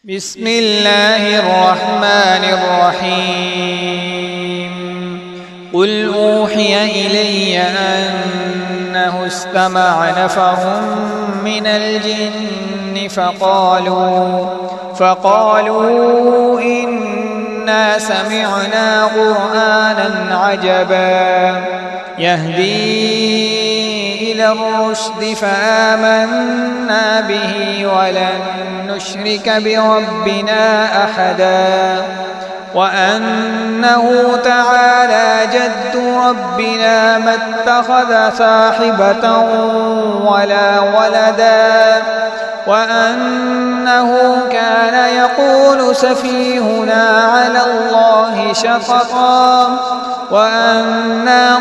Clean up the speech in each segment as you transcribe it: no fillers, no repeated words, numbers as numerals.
بسم الله الرحمن الرحيم قل أوحي إلي أنه استمع نفر من الجن فقالوا إنا سمعنا قرآنا عجبا يهدي إلى الرشد فآمنا به ولن نشرك بربنا أحدا وأنه تعالى جد ربنا ما اتخذ صاحبة ولا ولدا وأنه كان يقول سفيهنا على الله شططا وأنا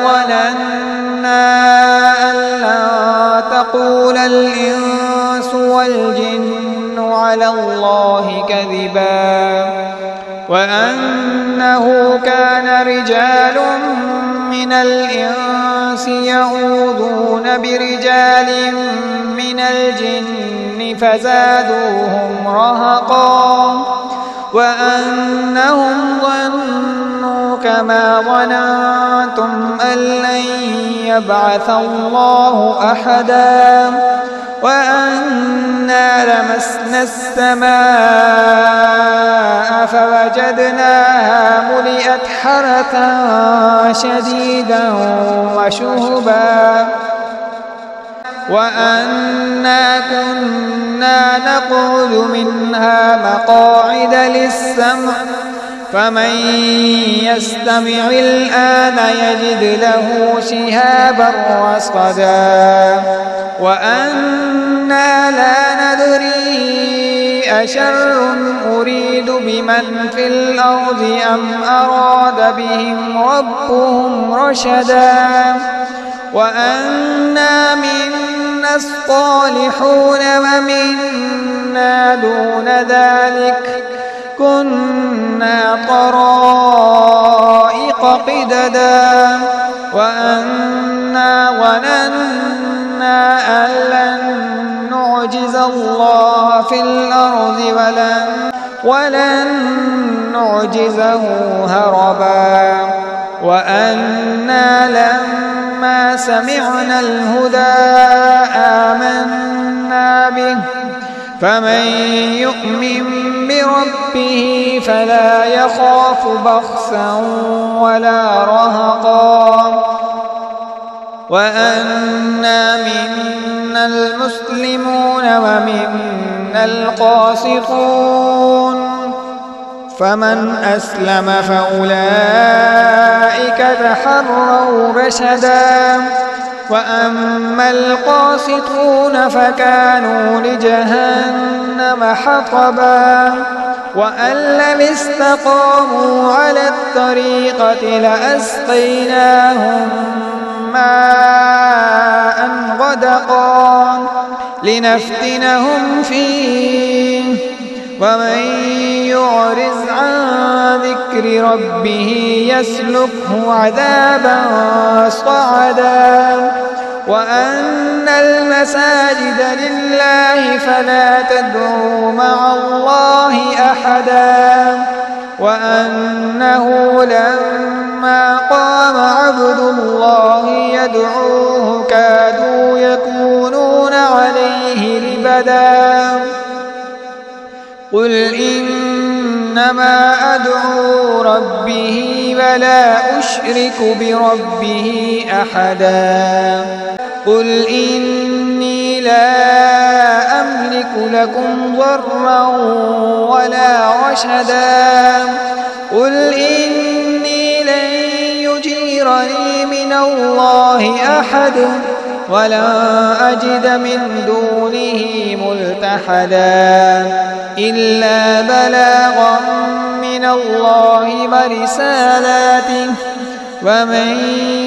ظننا أن لا تقول الإنس والجن على الله كذبا وأنه كان رجال من الإنس يعوذون برجال من الجن فزادوهم رهقا وأنهم ظنوا كما ظننتم أن لن يبعث الله أحدا وأنا لمسنا السماء فوجدناها ملئت حرسا شديدا وشهبا وأنا كنا نقعد منها مقاعد للسمع فمن يستمع الآن يجد له شهابا رصدا وأنا لا ندري أشر أريد بمن في الأرض أم أراد بهم ربهم رشدا وأنا منا الصالحون ومنا دون ذلك كنا طرائق قددا وأنا ظننا أن لن نعجز الله في الأرض ولن نعجزه هربا وأنا لما سمعنا الهدى آمنا به فمن يؤمن بربه فلا يخاف بخسا ولا رهقا وأنا منا المسلمون ومنا القاسطون فمن أسلم فأولئك تحروا رشدا وأما القاسطون فكانوا لجهنم حطبا وأن لم استقاموا على الطريقة لأسقيناهم ماء غدقا لنفتنهم فيه ومن يعرض عن ذكر ربه يسلكه عذابا صعدا وأن المساجد لله فلا تدعوا مع الله أحدا وأنه لما قام عبد الله يدعوه كادوا يكونون عليه لبدا قل إنما أدعو ربه ولا أشرك بربه أحدا قل إني لا أملك لكم ضرا ولا رشدا قل إني لن يجيرني من الله أحد ولا أجد من دونه ملتحدا إلا بلاغا من الله ورسالاته ومن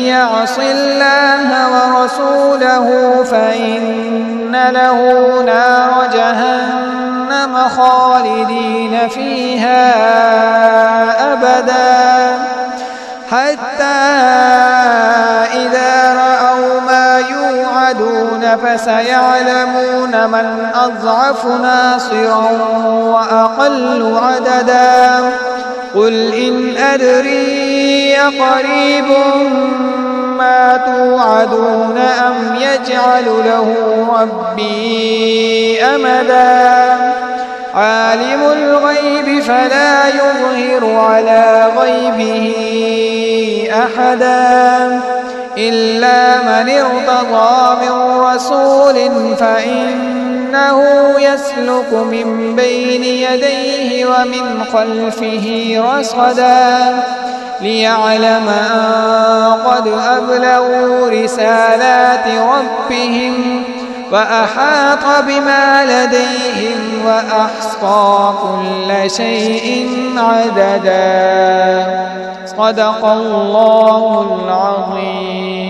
يعص الله ورسوله فإن له نار جهنم خالدين فيها أبدا حتى إذا رأوا ما يوعدون فسيعلمون من أضعف ناصرا وأقل عددا قل إن أدري أقريب ما توعدون أم يجعل له ربي أمدا عالم الغيب فلا يظهر على غيبه أحدا إلا من ارتضى من رسول فإنه يسلك من بين يديه ومن خلفه رصدا ليعلم أن قد أبلغوا رسالات ربهم وأحاط بما لديهم وأحصى كل شيء عددا صدق الله العظيم.